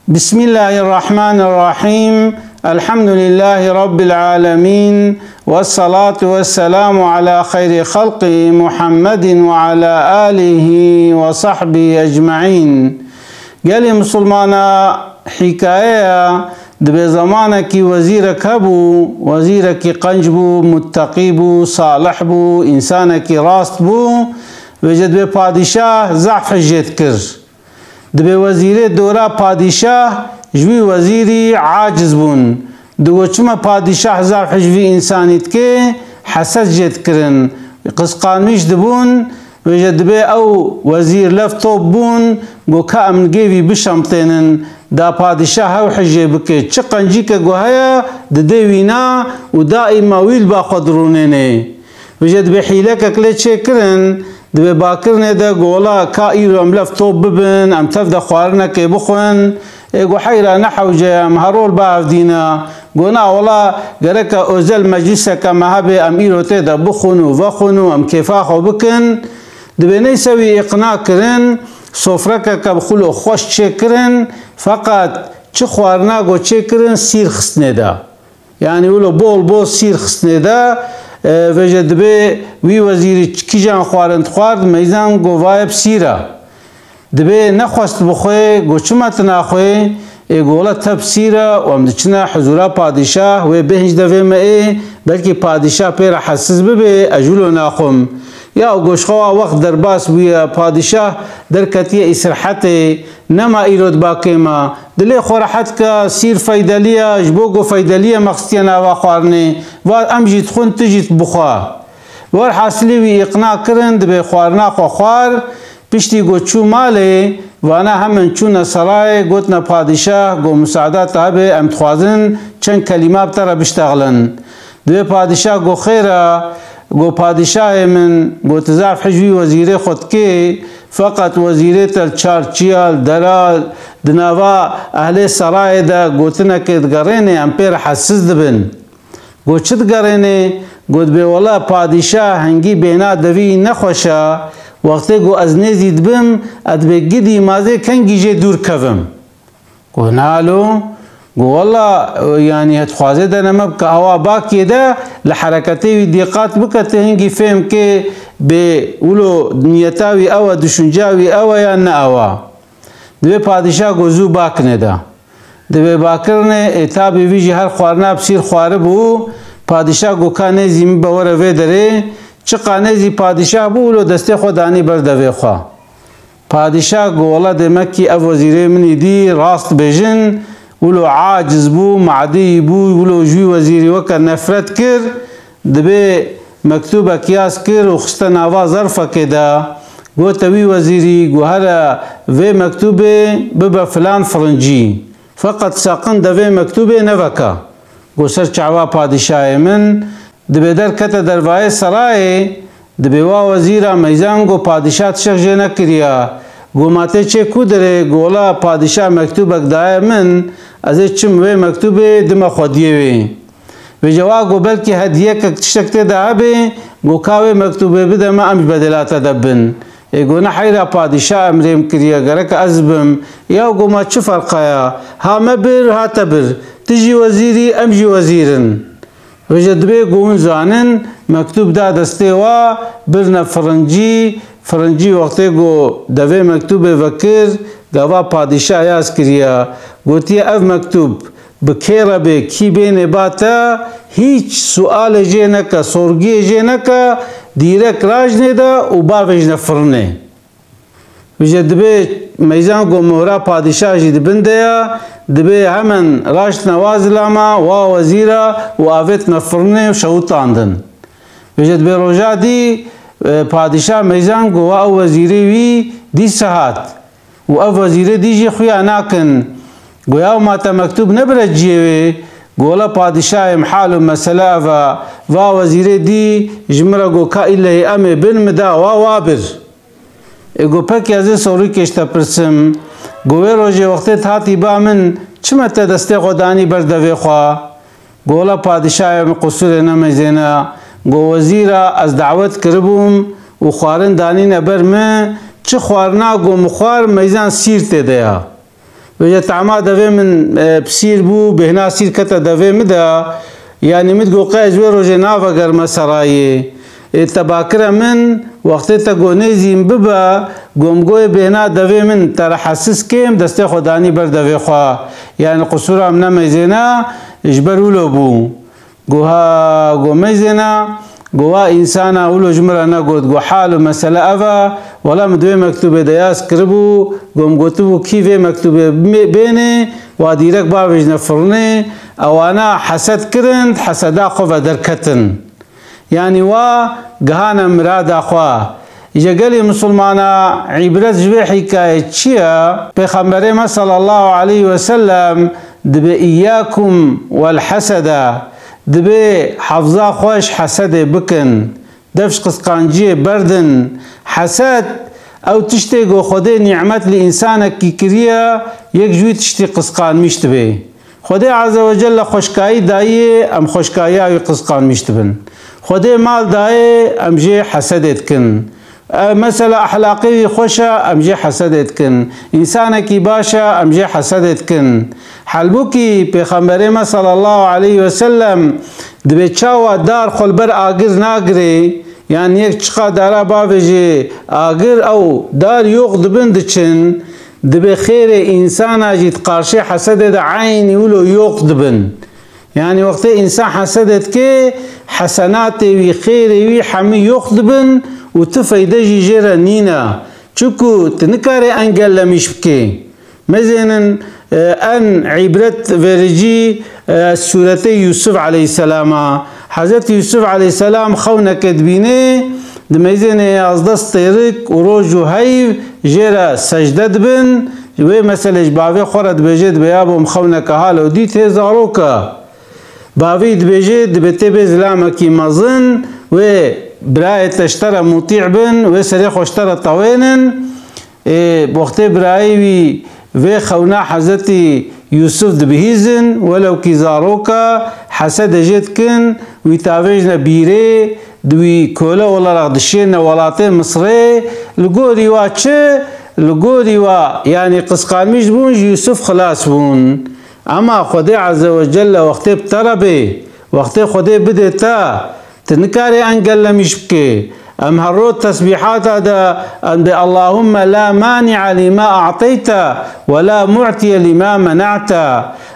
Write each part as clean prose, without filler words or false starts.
بسم الله الرحمن الرحيم. الحمد لله رب العالمين، والصلاة والسلام على خير خلق محمد وعلى آله وصحبه أجمعين. قال مسلمانا حكاية دبي زمانك وزيرك هبو، وزيرك قنج بو، متقي بو، صالح بو، إنسانك راست بو، وجد بي پادشاه ضعف جد كر. دبي وزير دورا پادشاه جوي وزيري عاجز بون. دو چما پادشاه ضعف جوي انسانيت كي حسد جد كرن، قسقانميش دبون، وجد بي او وزير لفتوب بون، گو كامن جيوي بشمطينن دا پادشاه او حجي بكي چه قنجيكا گو هيا ددوينا و دائما ويل با خدرونيني. وجد بي حيلك اكلي چه كرن دبي باكرنه دا گولا کا ايرو ام لفتوب ببن ام تفدا خوارنا كي بخون ايگو حيرا نحوجه مهرول باف دينا قلنا والله قالك اوزل مجلسك مهبي ام ايرو تيدا بخونو وفخونو ام كيفاخو بكن دبي نيسوي اقناع كرن صفرك كبخلو خوش چكرن فقط چه خوارنا گو چكرن سير خسنه دا، يعني ولو بول سير خسنه دا وجد به وی وزیر کی جان خوارند خوارد میزان گوایب سیرا دبه نخواست بخوی گوچمت نخوی اگولا تفسیرا و امدچنا حضورا پادشاه و بهنج دوی مئه بلکه پادشاه پیر حسس ببه اجولو ناخم یا گوشخوا وقت در باس بویا پادشاه در کتیه اسرحت نما ایرود باقیما دلی خورحت که سیر فیدالیا جبوگو فیدالیا مقصدینا و خوارنه و امجید خون تجید بخوا ور حاصلی وی اقناع کرند به خوارنا خوار پشتی گو چو ماله وانا همن چون سرای گوتنا پادشاه گو مساعدات هبه امتخوازن چند کلمات تر بشتغلن دو پادشاه گو خیره گو پادشاه من گو تضاف حجوی وزیر خود که فقط وزیره تل چارچیال درال دناوا اهل سرای دا گوتنا که دگرینه ام پیر حسس دبن گو چه دگرینه گو دبی والا پادشاه هنگی بینا دوی نخوشه وقتی گو از نزید بم ادبی گدی مازه کنگی جه دور کوم گو نالو گو والله يعني هتخوازه ده نمب که هوا باکی ده لحرکتی و دیقات بکته هنگی فهم که به اولو نیتاوی او دشنجاوی او یا نه او دوی پادشاه گو زو باکنه ده دوی باکرنه اتابی ویجی هر خوارنا بسیر خواره بو پادشاه گو کانه زیمی باوره وی داره چه قانه زی پادشاه بو اولو دسته خودانی بردوی خواه پادشاه گو والله ده مکی او وزیره منی دی راست بجن ولو عاجز بو معدي بو ولو جوي وزيري وكا نفرت كر دبي مكتوبة كياس كر وخستن آواز ظرفة كده قو توي وزيري قو هلا في مكتوبة ببا فلان فرنجي فقط ساقن دبي مكتوبة نفكا قو سر چعوا پادشاه من دبي در كتا درواي سراي دبي وا وزيرا ميزان قو پادشاه تشخ جينا كريا گو ماته چه کودره گولا پادشاه مکتوبک دای من از چم و مکتوبه دم خودیه وی و جواب گو بلکه هدیه که تشکته دابه گو کاوه مکتوبه بده ما امش بدلات دبن گو نحیرا پادشاه امریم کریا گرک ازبم یا گو ما چه فرقایا ها مبر ها تبر تجی وزیری امجی وزیرن و جدبه گون زانن مکتوب دا دسته وا برنا فرنجی وقتی گو دوی مکتوب وکر گوا پادشاه یاز کریا گوتی اف مکتوب بکیره به کی بین باتا هیچ سوال جه نکا سورگی جه نکا دیرک راج ندا و باوش نفرنه وجه دبی میزان گو مهرا پادشاه جی دبنده یا دبی همن راش نواز لاما و وزیره و آویت نفرنه و شوطاندن وجه دبی روژا دی پادشاه میزان گو او وزیری وی دی ساعت و او وزیری دی جی خویا ناکن گویا ما تا مکتوب نبرد جیوی گولا پادشاه محال و مسئله و وزیری دی جمره گو که ایله امه بن مدا و وابر گو پکی از سوری کشتا پرسم گوی روژه وقتی تاتی با من چمه تا دسته خودانی بردوی خواه گولا پادشاه قصور نمیزینا گو وزیرا از دعوت کربوم و خوارن دانین ابر من چه خوارنا گو مخوار میزان سیر تیده وجه تعما دوی من بسیر بو بهنا سیر کتا دوی مدا يعني مدقو قايز ويرو جنافا قرم سراي تباكرا من وقت تقونيزي مببا قومقوي بهنا دوي من ترى حسس كيم دستي خداني بر دوي خوا يعني قصورا منا ميزينا اجبروا له بو قوها قو ميزينا قوها إنسانا ولو جمرنا قد قو حالو مسألة أفا ولا مدوي مكتوبة دياس كربو قومقوتو كيفي مكتوبة بيني واديرك بابج نفرني اوانا حسد كرند حسدا خوفا دركتن يعني وا قهانا مراد اخوا يجالي مسلمانا عبرت جوي حكاية چيا پیغمبر صلى الله عليه وسلم دب إياكم والحسد دب حفظا خوش حسد بكن دفش قسقانجي بردن حسد او تشتي قو خده نعمت لإنسانك كي كريا يك جوي تشتي قسقان مشتبه خده عز وجل خوشكاي دايه ام خوشكاي او قسقان مشتبن خده مال دايه ام جي حسدت كن مثلا احلاقي خوشا ام جي حسدت كن انسانك باشا ام جي حسدت كن حلبوكي پیغمبر صلى الله عليه وسلم دبي چاوا دار خلبر آگر ناگري يعني يك چخا دارا باوجي آگر او دار يوغ دبن دچن دبي خير انسان اجيت قارشي حسدت عيني ولو يوغ دبن يعني وقت انسان حسدت كي حسناتي وي خيري وي حمي يوغ دبن وتفايده جي جيرا نينا چوكو تنكاري انجل لمش بكي مثلا ان عبرت فرجي سورة يوسف عليه السلام حضرت يوسف عليه السلام خونا كدبينه دميزين ازدست طيرك وروجو هاي جيرا سجدة دبن وي مثلا جباوي خورد بجد بيابو مخونا كهالو دي تيزاروكا باوي دبجد دبتي بزلامكي مظن و براي تشترى مطيع بن وسريخ واشترى طوينا بوقت براي و خونا حضرتي يوسف دبهيزن ولو كيزاروكا حسد جدكن ويتافجنا بيري دوي كولا ولا رغدشين ولاتين مصري لقوري واتش لقوري وا يعني قسقان مش بون يوسف خلاص بون اما خدي عز وجل وقت بتربي وقت خدي بدتا تنكاري انقل مش بكي ام هروت تسبيحات هذا ان اللهم لا مانع لما اعطيت ولا معطي لما منعت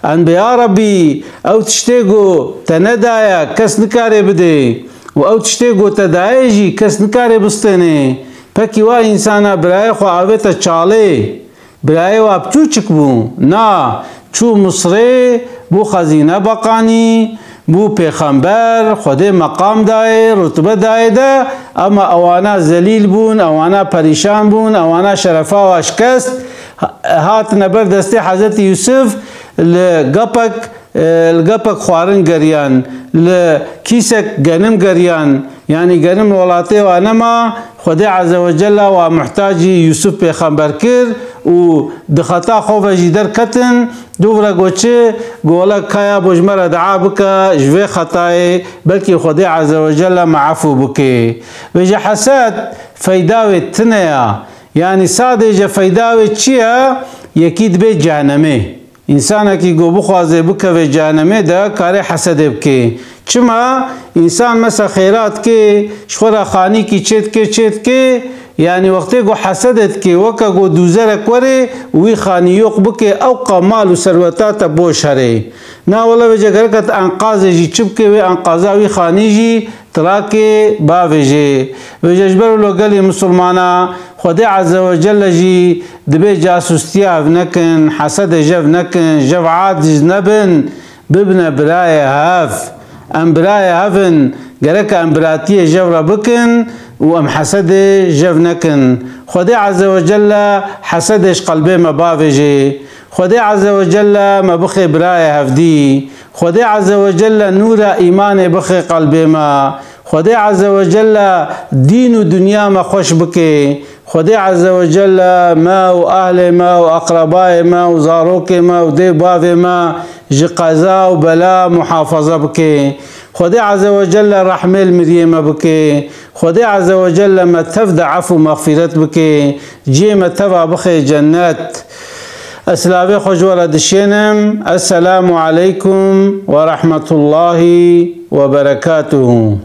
ان يا ربي او تشتيقو تندايا كس نكاري بدي او تشتيقو تدايجي كس نكاري بستني پکی وا انسانا برای خو آویتا چاله برای و اب چو چکبو نا چو مصره بو خزینه بقانی بو پیغمبر خود مقام دای رتبه دای ده اما اوانا ذلیل بون اوانا پریشان بون اوانا شرفا و اشکست هات نبر دسته حضرت یوسف لگپک خوارن گریان لکیسک گنم گریان يعني قرم ولاته وانما خدا عز وجل ومحتاجي يوسف پیغمبر كر و دخطا خوف جدر كتن دوبرا گوچه گولا كايا بجمرة دعا بك جوه خطاي بلكي خدا عز وجل معفو بك وجه حسد فيداوي تنيا يعني ساده فيداوي چيا يكيد بي جهنمه انسان کی گو بخوازه بکوه جهنمه ده کار حسد بکی چما انسان مثلا خیرات که شخورا خانی کی چید که يعني وقتی گو حسدت که وکا گو دوزرک وره وی خانیوق بکی او قمال و سروتات بوش هره نا والله بجا کرکت انقاض جی چب که وی انقاضا وی خانی جی تراکه باوی جی بجا جبرو لگلی مسلمانا خدا عز وجل جي دبي جاسوستيا نكن حسد جف نكن جف عاد نبن ببنا براية هاف ام براية هافن قالك ام براتية جفرة بكن وام حسد جف نكن خدا عز وجل حسدش قلبي ما بافجي خدا عز وجل ما بخي براية هفدي خدا عز وجل نور ايمان بخي قلبي ما خدا عز وجل دين و دنيا ما خوش بكي خدا عز وجل ما و اهل ما و اقرباء ما و زاروك ما و دي باف ما جقازا و بلا محافظة بكي خدا عز وجل رحمة المريم بكي خدا عز وجل ما تفدع عفو مغفرت بكي جي ما تفع بخي جنات اسلاوی خوشوال دشینم. السلام علیکم و رحمت الله و برکاته.